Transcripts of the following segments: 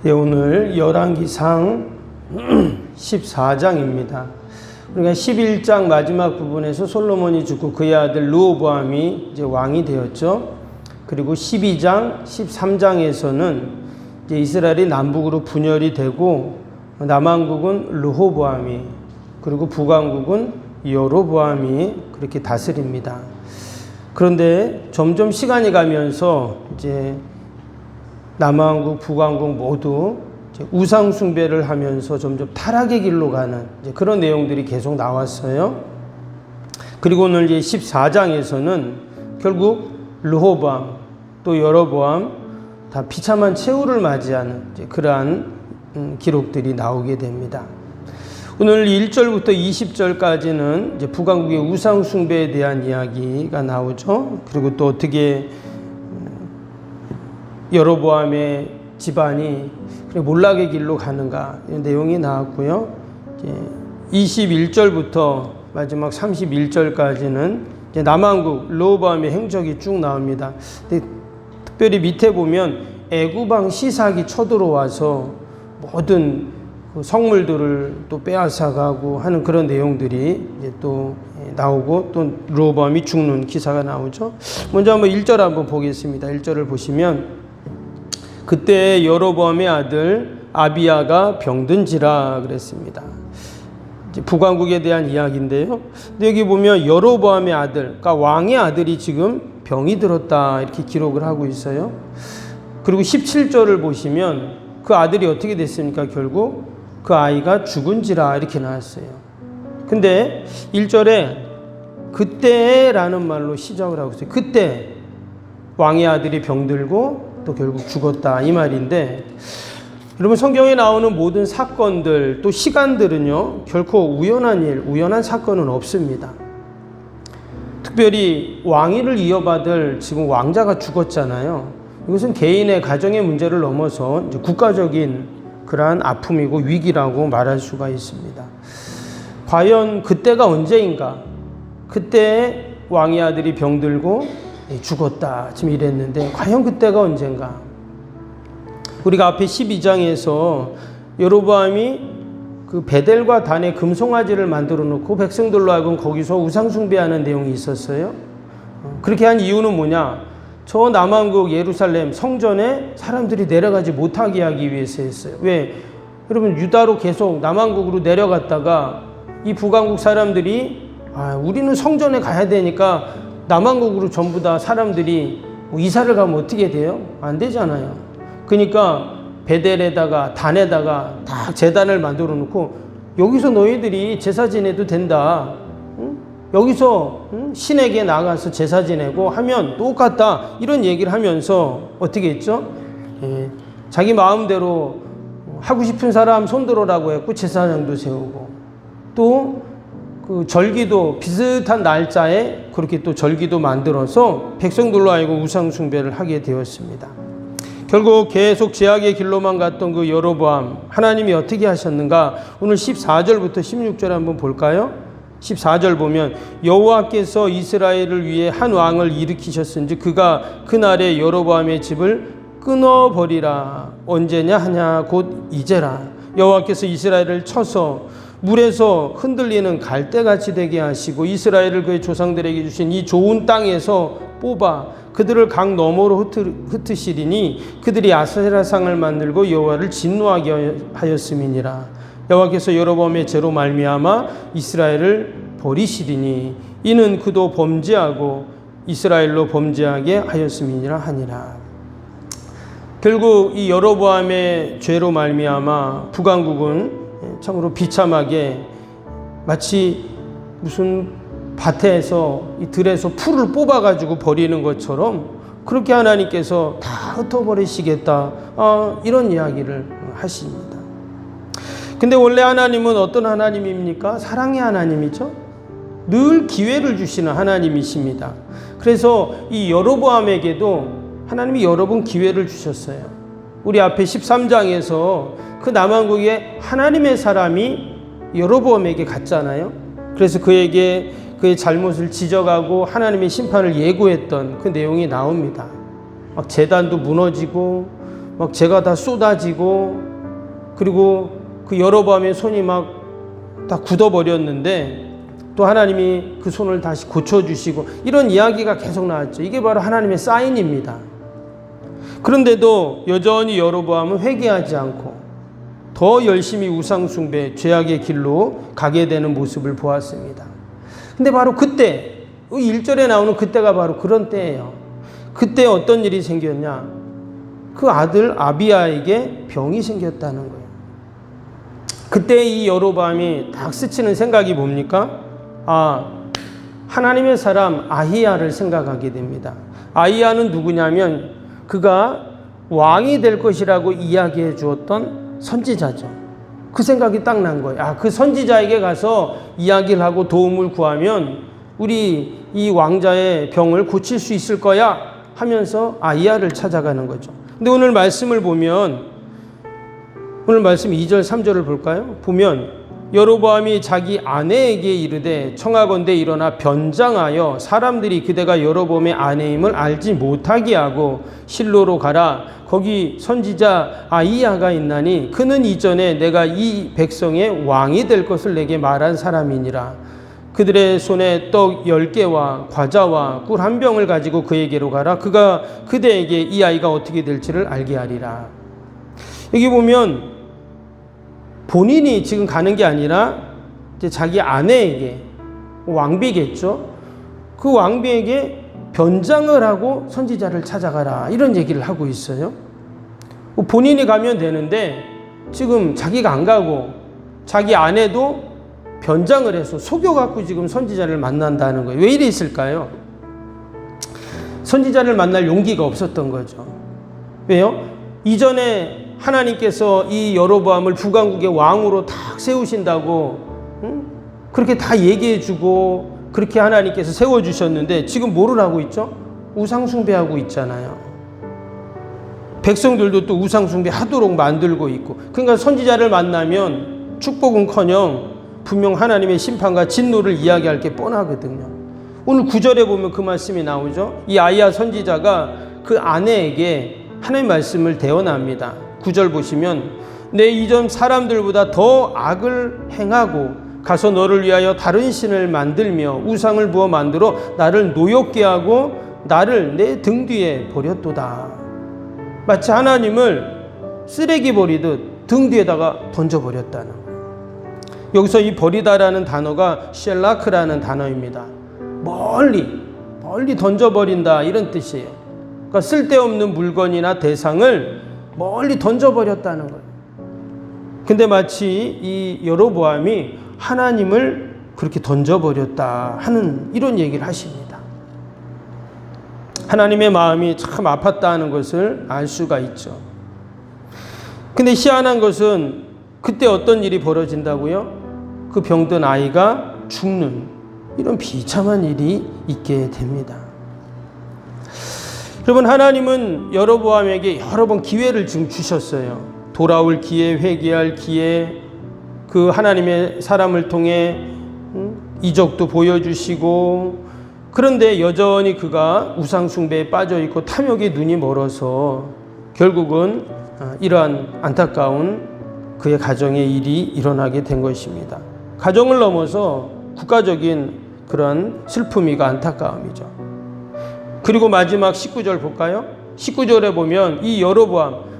네, 오늘 열왕기상 14장입니다. 우리가 11장 마지막 부분에서 솔로몬이 죽고 그의 아들 르호보암이 이제 왕이 되었죠. 그리고 12장, 13장에서는 이제 이스라엘이 남북으로 분열이 되고 남왕국은 르호보암이 그리고 북왕국은 여로보암이 그렇게 다스립니다. 그런데 점점 시간이 가면서 이제 남왕국, 북왕국 모두 우상 숭배를 하면서 점점 타락의 길로 가는 그런 내용들이 계속 나왔어요. 그리고 오늘 이제 14장에서는 결국 르호보암 또 여로보암 다 비참한 최후를 맞이하는 그러한 기록들이 나오게 됩니다. 오늘 1절부터 20절까지는 이제 북왕국의 우상 숭배에 대한 이야기가 나오죠. 그리고 또 어떻게 여로보암의 집안이 몰락의 길로 가는가 이런 내용이 나왔고요. 21절부터 마지막 31절까지는 남왕국 르호보암의 행적이 쭉 나옵니다. 근데 특별히 밑에 보면 애굽왕 시삭이 쳐들어와서 모든 성물들을 또 빼앗아가고 하는 그런 내용들이 이제 또 나오고 또 르호보암이 죽는 기사가 나오죠. 먼저 한번 1절 한번 보겠습니다. 1절을 보시면 그때 여로보암의 아들 아비야가 병든지라 그랬습니다. 이제 북왕국에 대한 이야기인데요. 근데 여기 보면 여로보암의 아들, 그러니까 왕의 아들이 지금 병이 들었다 이렇게 기록을 하고 있어요. 그리고 17절을 보시면 그 아들이 어떻게 됐습니까? 결국 그 아이가 죽은지라 이렇게 나왔어요. 근데 1절에 그때라는 말로 시작을 하고 있어요. 그때 왕의 아들이 병들고 또 결국 죽었다 이 말인데, 여러분 성경에 나오는 모든 사건들 또 시간들은요 결코 우연한 일, 우연한 사건은 없습니다. 특별히 왕위를 이어받을 지금 왕자가 죽었잖아요. 이것은 개인의 가정의 문제를 넘어서 이제 국가적인 그러한 아픔이고 위기라고 말할 수가 있습니다. 과연 그때가 언제인가? 그때 왕의 아들이 병들고 죽었다 지금 이랬는데 과연 그때가 언젠가? 우리가 앞에 12장에서 여로보암이 그 베델과 단에 금송아지를 만들어 놓고 백성들로 하여금 거기서 우상 숭배하는 내용이 있었어요. 그렇게 한 이유는 뭐냐? 저 남왕국 예루살렘 성전에 사람들이 내려가지 못하게 하기 위해서 했어요. 왜? 여러분 유다로 계속 남왕국으로 내려갔다가 이 북왕국 사람들이 우리는 성전에 가야 되니까 남왕국으로 전부 다 사람들이 이사를 가면 어떻게 돼요? 안 되잖아요. 그러니까 베델에다가 단에다가 다 제단을 만들어 놓고 여기서 너희들이 제사 지내도 된다. 여기서 신에게 나가서 제사 지내고 하면 똑같다. 이런 얘기를 하면서 어떻게 했죠? 자기 마음대로 하고 싶은 사람 손들어라고 했고 제사장도 세우고 또 그 절기도 비슷한 날짜에 그렇게 또 절기도 만들어서 백성들로 하여금 우상 숭배를 하게 되었습니다. 결국 계속 죄악의 길로만 갔던 그 여로보암, 하나님이 어떻게 하셨는가? 오늘 14절부터 16절 한번 볼까요? 14절 보면 여호와께서 이스라엘을 위해 한 왕을 일으키셨은지 그가 그날에 여로보암의 집을 끊어버리라. 언제냐 하냐 곧 이제라. 여호와께서 이스라엘을 쳐서 물에서 흔들리는 갈대같이 되게 하시고 이스라엘을 그의 조상들에게 주신 이 좋은 땅에서 뽑아 그들을 강 너머로 흩으시리니 그들이 아세라상을 만들고 여호와를 진노하게 하였음이니라. 여호와께서 여로보암의 죄로 말미암아 이스라엘을 버리시리니 이는 그도 범죄하고 이스라엘로 범죄하게 하였음이니라 하니라. 결국 이 여로보암의 죄로 말미암아 북왕국은 참으로 비참하게 마치 무슨 밭에서 이 들에서 풀을 뽑아가지고 버리는 것처럼 그렇게 하나님께서 다 흩어버리시겠다 이런 이야기를 하십니다. 근데 원래 하나님은 어떤 하나님입니까? 사랑의 하나님이죠. 늘 기회를 주시는 하나님이십니다. 그래서 이 여로보암에게도 하나님이 여러 번 기회를 주셨어요. 우리 앞에 13장에서 그 남왕국에 하나님의 사람이 여로보암에게 갔잖아요. 그래서 그에게 그의 잘못을 지적하고 하나님의 심판을 예고했던 그 내용이 나옵니다. 막 제단도 무너지고 막 재가 다 쏟아지고 그리고 그 여로보암의 손이 막 다 굳어버렸는데 또 하나님이 그 손을 다시 고쳐주시고 이런 이야기가 계속 나왔죠. 이게 바로 하나님의 사인입니다. 그런데도 여전히 여로보암은 회개하지 않고 더 열심히 우상숭배, 죄악의 길로 가게 되는 모습을 보았습니다. 근데 바로 그때 1절에 나오는 그때가 바로 그런 때예요. 그때 어떤 일이 생겼냐? 그 아들 아비야에게 병이 생겼다는 거예요. 그때 이 여로보암이 딱 스치는 생각이 뭡니까? 하나님의 사람 아히야를 생각하게 됩니다. 아히야는 누구냐면 그가 왕이 될 것이라고 이야기해 주었던 선지자죠. 그 생각이 딱 난 거예요. 그 선지자에게 가서 이야기를 하고 도움을 구하면 우리 이 왕자의 병을 고칠 수 있을 거야 하면서 아히야를 찾아가는 거죠. 근데 오늘 말씀을 보면 오늘 말씀 2절 3절을 볼까요? 보면 여로보암이 자기 아내에게 이르되 청하건대 일어나 변장하여 사람들이 그대가 여로보암의 아내임을 알지 못하게 하고 실로로 가라. 거기 선지자 아히야가 있나니 그는 이전에 내가 이 백성의 왕이 될 것을 내게 말한 사람이니라. 그들의 손에 떡 10개와 과자와 꿀 한 병을 가지고 그에게로 가라. 그가 그대에게 이 아이가 어떻게 될지를 알게 하리라. 여기 보면 본인이 지금 가는 게 아니라 이제 자기 아내에게, 왕비겠죠. 그 왕비에게 변장을 하고 선지자를 찾아가라 이런 얘기를 하고 있어요. 본인이 가면 되는데 지금 자기가 안 가고 자기 아내도 변장을 해서 속여갖고 지금 선지자를 만난다는 거예요. 왜 이래 있을까요? 선지자를 만날 용기가 없었던 거죠. 왜요? 이전에 하나님께서 이 여로보암을 북왕국의 왕으로 딱 세우신다고 그렇게 다 얘기해주고 그렇게 하나님께서 세워주셨는데 지금 뭐를 하고 있죠? 우상숭배하고 있잖아요. 백성들도 또 우상숭배하도록 만들고 있고, 그러니까 선지자를 만나면 축복은커녕 분명 하나님의 심판과 진노를 이야기할 게 뻔하거든요. 오늘 9절에 보면 그 말씀이 나오죠. 이 아히야 선지자가 그 아내에게 하나님의 말씀을 대언합니다. 9절 보시면 내 이전 사람들보다 더 악을 행하고 가서 너를 위하여 다른 신을 만들며 우상을 부어 만들어 나를 노엽게 하고 나를 내 등 뒤에 버렸도다. 마치 하나님을 쓰레기 버리듯 등 뒤에다가 던져버렸다는 거예요. 여기서 이 버리다라는 단어가 셸라크라는 단어입니다. 멀리 던져버린다 이런 뜻이에요. 그러니까 쓸데없는 물건이나 대상을 멀리 던져버렸다는 거예요. 근데 마치 이 여로보암이 하나님을 그렇게 던져버렸다 하는 이런 얘기를 하십니다. 하나님의 마음이 참 아팠다는 것을 알 수가 있죠. 근데 희한한 것은 그때 어떤 일이 벌어진다고요? 그 병든 아이가 죽는 이런 비참한 일이 있게 됩니다. 여러분, 하나님은 여로보암에게 여러 번 기회를 지금 주셨어요. 돌아올 기회, 회개할 기회, 그 하나님의 사람을 통해 이적도 보여주시고, 그런데 여전히 그가 우상숭배에 빠져있고 탐욕에 눈이 멀어서 결국은 이러한 안타까운 그의 가정의 일이 일어나게 된 것입니다. 가정을 넘어서 국가적인 그런 슬픔이고 안타까움이죠. 그리고 마지막 19절 볼까요? 19절에 보면 이 여로보암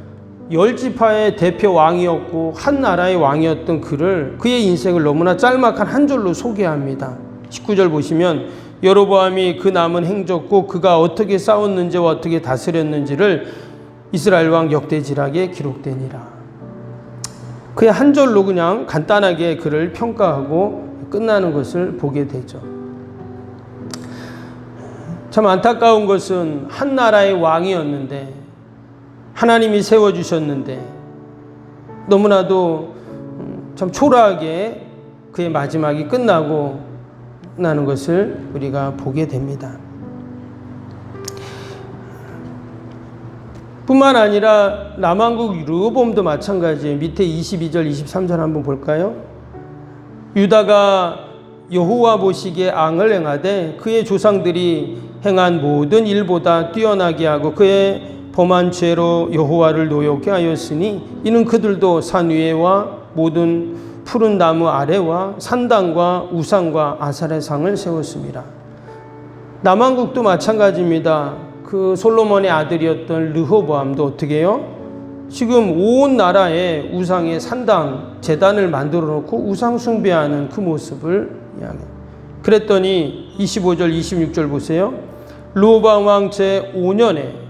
10지파의 대표 왕이었고 한 나라의 왕이었던 그의 인생을 너무나 짤막한 한 절로 소개합니다. 19절 보시면 여로보암이 그 남은 행적고 그가 어떻게 싸웠는지와 어떻게 다스렸는지를 이스라엘 왕 역대지락에 기록되니라. 그의 한 절로 그냥 간단하게 그를 평가하고 끝나는 것을 보게 되죠. 참 안타까운 것은 한 나라의 왕이었는데, 하나님이 세워주셨는데 너무나도 참 초라하게 그의 마지막이 끝나고 나는 것을 우리가 보게 됩니다. 뿐만 아니라 남왕국 르호보암도 마찬가지예요. 밑에 22절 23절 한번 볼까요? 유다가 여호와 보시기에 앙을 행하되 그의 조상들이 행한 모든 일보다 뛰어나게 하고 그의 범한 죄로 여호와를 노엽게 하였으니 이는 그들도 산 위에와 모든 푸른 나무 아래와 산당과 우상과 아사의 상을 세웠습니다. 남왕국도 마찬가지입니다. 그 솔로몬의 아들이었던 르호보암도 어떻게 해요? 지금 온 나라에 우상의 산당, 제단을 만들어 놓고 우상 숭배하는 그 모습을 이야기해요. 그랬더니 25절, 26절 보세요. 르호보암 왕 제5년에,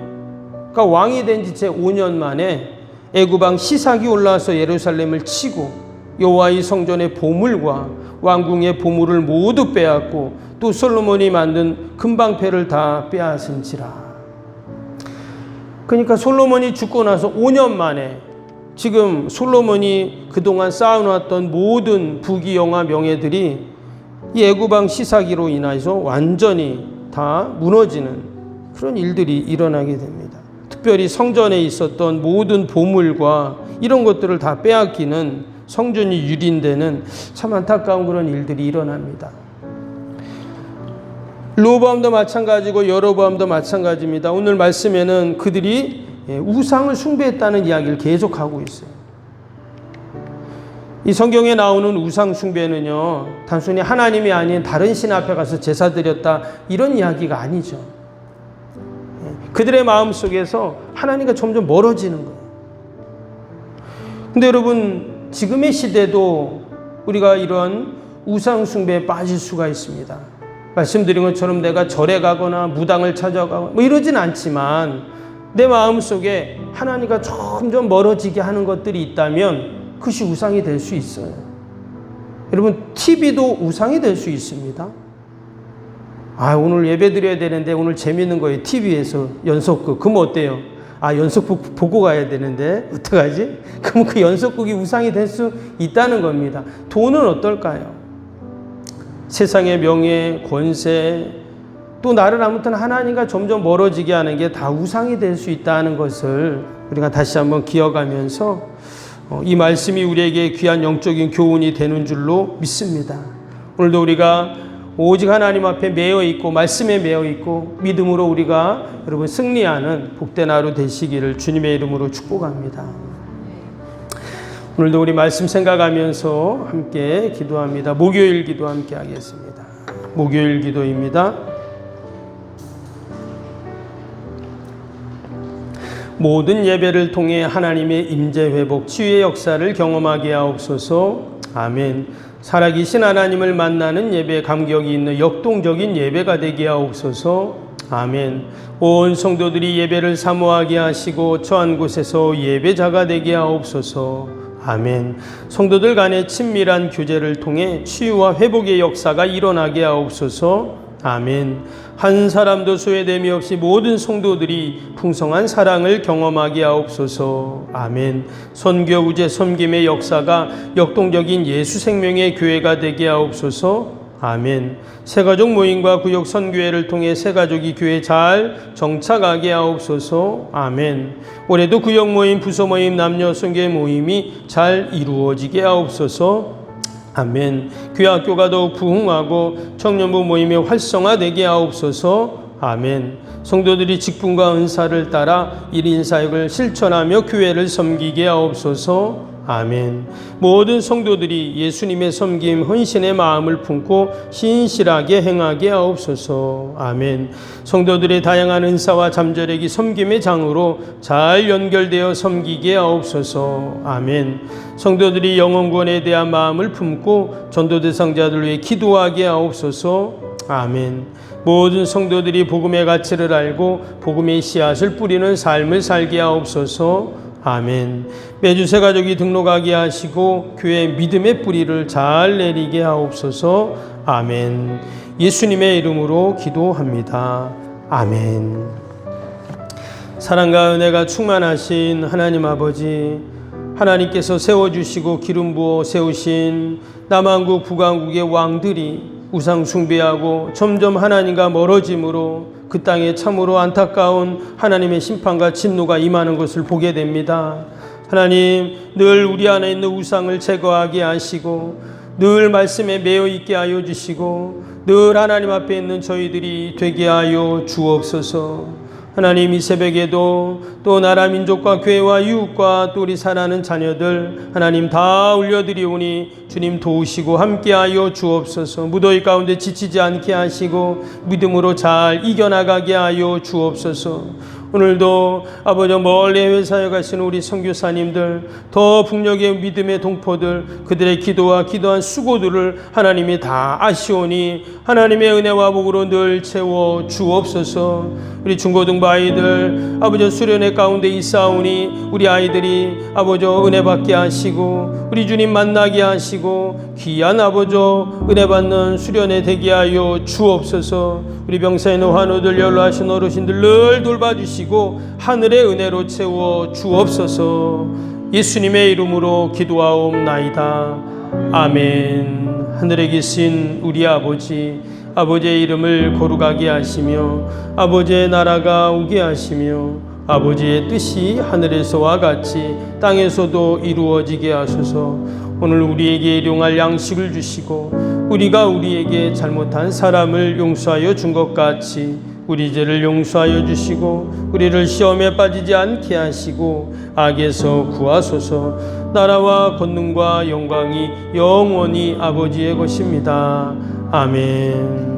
그러니까 왕이 된 지 제5년 만에 애굽 왕 시삭이 올라와서 예루살렘을 치고 여호와의 성전의 보물과 왕궁의 보물을 모두 빼앗고 또 솔로몬이 만든 금방패를 다 빼앗은지라. 그러니까 솔로몬이 죽고 나서 5년 만에 지금 솔로몬이 그동안 쌓아놨던 모든 부귀영화 명예들이 이 애굽 왕 시사기로 인해서 완전히 다 무너지는 그런 일들이 일어나게 됩니다. 특별히 성전에 있었던 모든 보물과 이런 것들을 다 빼앗기는, 성전이 유린되는 참 안타까운 그런 일들이 일어납니다. 르호보암도 마찬가지고 여로보암도 마찬가지입니다. 오늘 말씀에는 그들이 우상을 숭배했다는 이야기를 계속하고 있어요. 이 성경에 나오는 우상 숭배는요, 단순히 하나님이 아닌 다른 신 앞에 가서 제사 드렸다 이런 이야기가 아니죠. 그들의 마음속에서 하나님과 점점 멀어지는 거예요. 근데 여러분, 지금의 시대도 우리가 이런 우상 숭배에 빠질 수가 있습니다. 말씀드린 것처럼 내가 절에 가거나 무당을 찾아가거나 뭐 이러진 않지만 내 마음속에 하나님과 점점 멀어지게 하는 것들이 있다면 그것이 우상이 될 수 있어요. 여러분, TV도 우상이 될 수 있습니다. 오늘 예배 드려야 되는데 오늘 재밌는 거예요. TV에서 연속극. 그럼 어때요? 연속극 보고 가야 되는데 어떡하지? 그럼 그 연속극이 우상이 될 수 있다는 겁니다. 돈은 어떨까요? 세상의 명예, 권세, 또 나를 아무튼 하나님과 점점 멀어지게 하는 게 다 우상이 될 수 있다는 것을 우리가 다시 한번 기억하면서 이 말씀이 우리에게 귀한 영적인 교훈이 되는 줄로 믿습니다. 오늘도 우리가 오직 하나님 앞에 매여 있고 말씀에 매여 있고 믿음으로 우리가 여러분 승리하는 복된 하루 되시기를 주님의 이름으로 축복합니다. 오늘도 우리 말씀 생각하면서 함께 기도합니다. 목요일 기도 함께 하겠습니다. 목요일 기도입니다. 모든 예배를 통해 하나님의 임재 회복 치유의 역사를 경험하게 하옵소서. 아멘. 살아계신 하나님을 만나는 예배, 감격이 있는 역동적인 예배가 되게 하옵소서. 아멘. 온 성도들이 예배를 사모하게 하시고 처한 곳에서 예배자가 되게 하옵소서. 아멘. 성도들 간의 친밀한 교제를 통해 치유와 회복의 역사가 일어나게 하옵소서. 아멘. 한 사람도 소외됨이 없이 모든 성도들이 풍성한 사랑을 경험하게 하옵소서. 아멘. 선교 우제 섬김의 역사가 역동적인 예수 생명의 교회가 되게 하옵소서. 아멘. 새가족 모임과 구역 선교회를 통해 새가족이 교회 잘 정착하게 하옵소서. 아멘. 올해도 구역 모임, 부서 모임, 남녀 선교회 모임이 잘 이루어지게 하옵소서. 아멘. 교회 학교가 더욱 부흥하고 청년부 모임이 활성화되게 하옵소서. 아멘. 성도들이 직분과 은사를 따라 1인 사역을 실천하며 교회를 섬기게 하옵소서. 아멘. 모든 성도들이 예수님의 섬김, 헌신의 마음을 품고 신실하게 행하게 하옵소서. 아멘. 성도들의 다양한 은사와 잠재력이 섬김의 장으로 잘 연결되어 섬기게 하옵소서. 아멘. 성도들이 영혼구원에 대한 마음을 품고 전도 대상자들 위해 기도하게 하옵소서. 아멘. 모든 성도들이 복음의 가치를 알고 복음의 씨앗을 뿌리는 삶을 살게 하옵소서. 아멘. 매주 새가족이 등록하게 하시고 교회 믿음의 뿌리를 잘 내리게 하옵소서. 아멘. 예수님의 이름으로 기도합니다. 아멘. 사랑과 은혜가 충만하신 하나님 아버지, 하나님께서 세워주시고 기름 부어 세우신 남한국 북한국의 왕들이 우상 숭배하고 점점 하나님과 멀어짐으로 그 땅에 참으로 안타까운 하나님의 심판과 진노가 임하는 것을 보게 됩니다. 하나님, 늘 우리 안에 있는 우상을 제거하게 하시고 늘 말씀에 매여 있게 하여 주시고 늘 하나님 앞에 있는 저희들이 되게 하여 주옵소서. 하나님 이 새벽에도 또 나라 민족과 교회와 이웃과 또 우리 사랑하는 자녀들 하나님 다 올려드리오니 주님 도우시고 함께하여 주옵소서. 무더위 가운데 지치지 않게 하시고 믿음으로 잘 이겨나가게 하여 주옵소서. 오늘도 아버지 멀리 해외 사역 하시는 우리 선교사님들 더 북녘의 믿음의 동포들 그들의 기도와 기도한 수고들을 하나님이 다 아시오니 하나님의 은혜와 복으로 늘 채워 주옵소서. 우리 중고등부 아이들 아버지 수련회 가운데 있사오니 우리 아이들이 아버지 은혜 받게 하시고 우리 주님 만나게 하시고 귀한 아버지 은혜 받는 수련회 되게 하여 주옵소서. 우리 병사에 있는 환우들 연로하신 어르신들 늘 돌봐주시고 하늘의 은혜로 채워 주옵소서. 예수님의 이름으로 기도하옵나이다. 아멘. 하늘에 계신 우리 아버지, 아버지의 이름을 거룩하게 하시며 아버지의 나라가 오게 하시며 아버지의 뜻이 하늘에서와 같이 땅에서도 이루어지게 하소서. 오늘 우리에게 일용할 양식을 주시고 우리가 우리에게 잘못한 사람을 용서하여 준 것 같이 우리 죄를 용서하여 주시고 우리를 시험에 빠지지 않게 하시고 악에서 구하소서. 나라와 권능과 영광이 영원히 아버지의 것입니다. 아멘.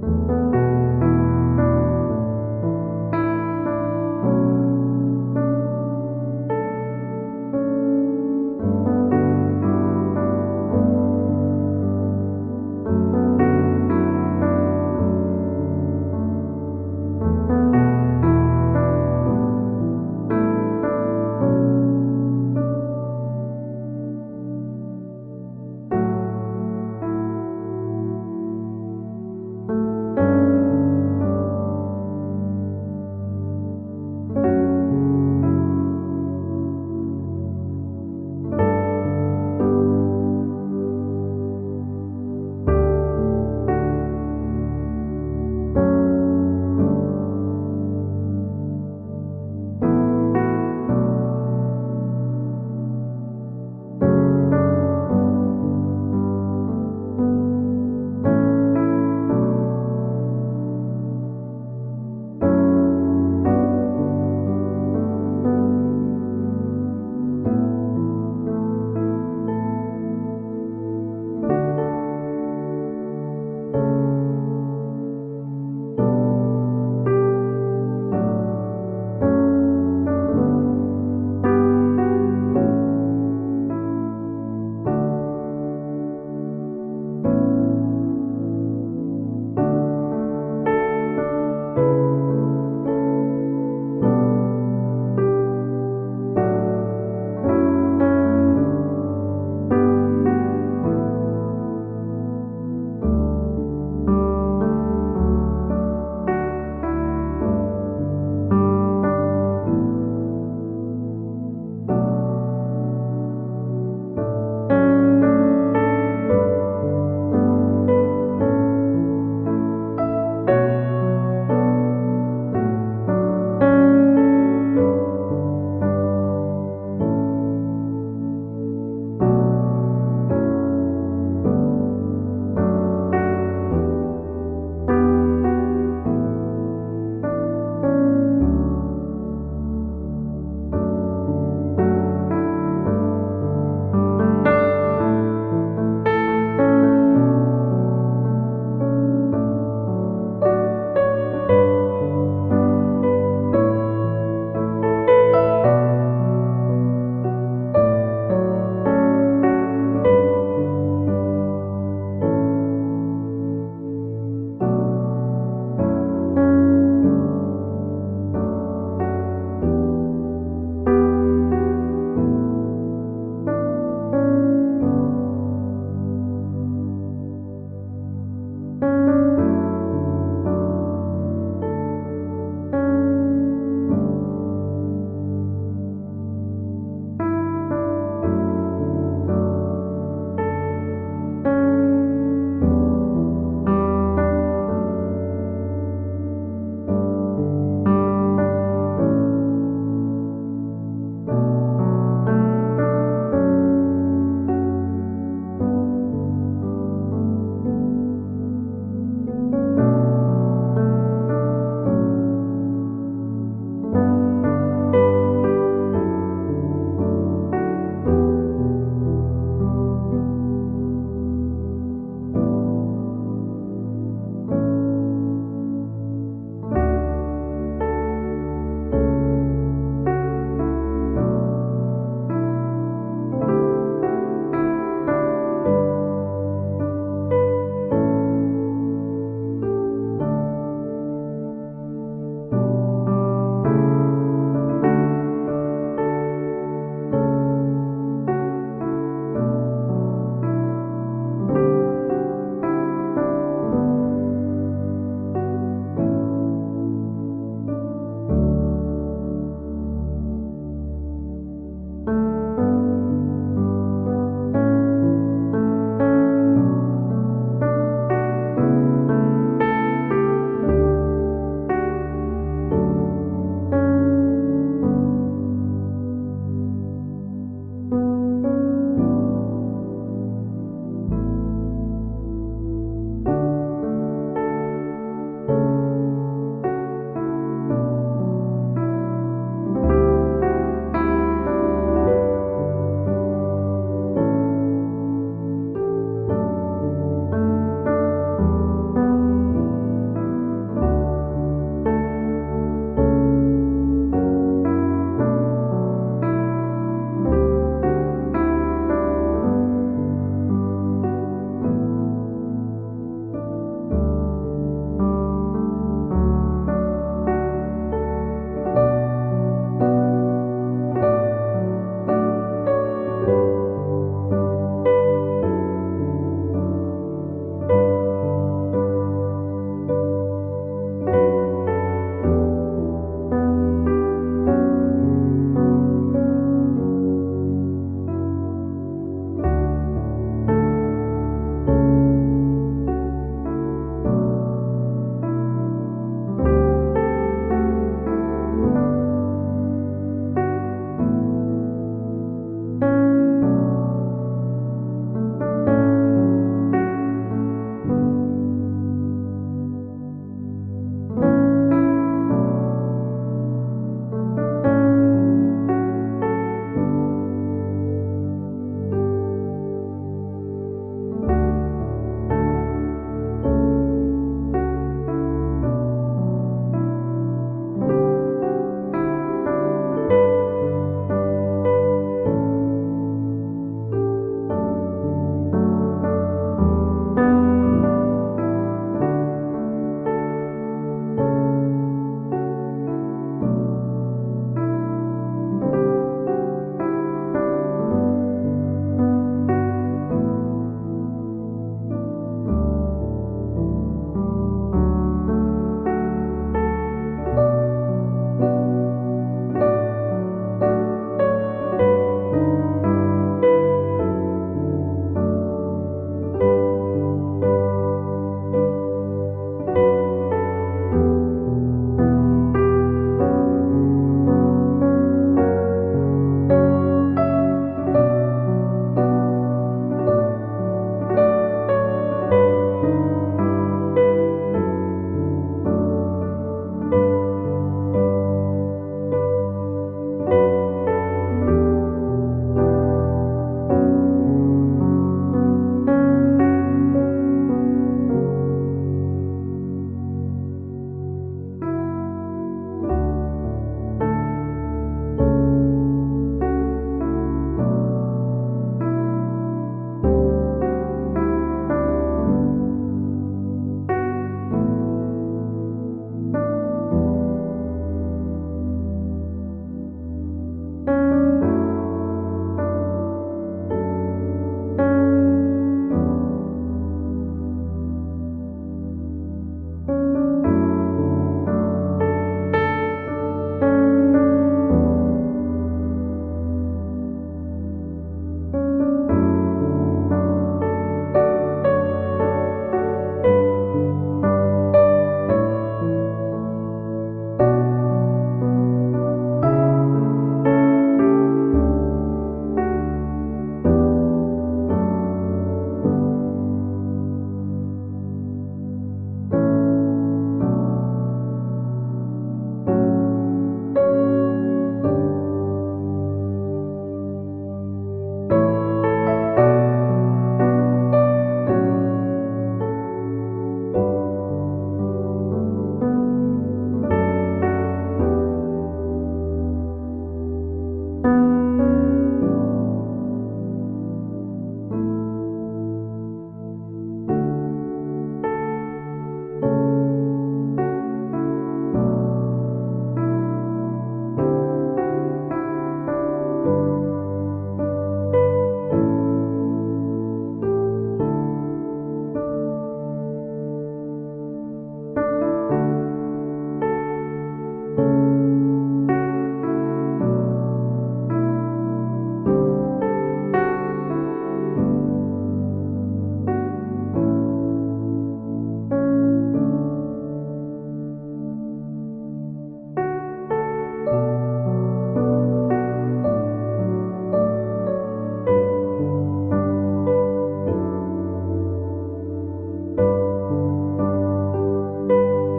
있습니다.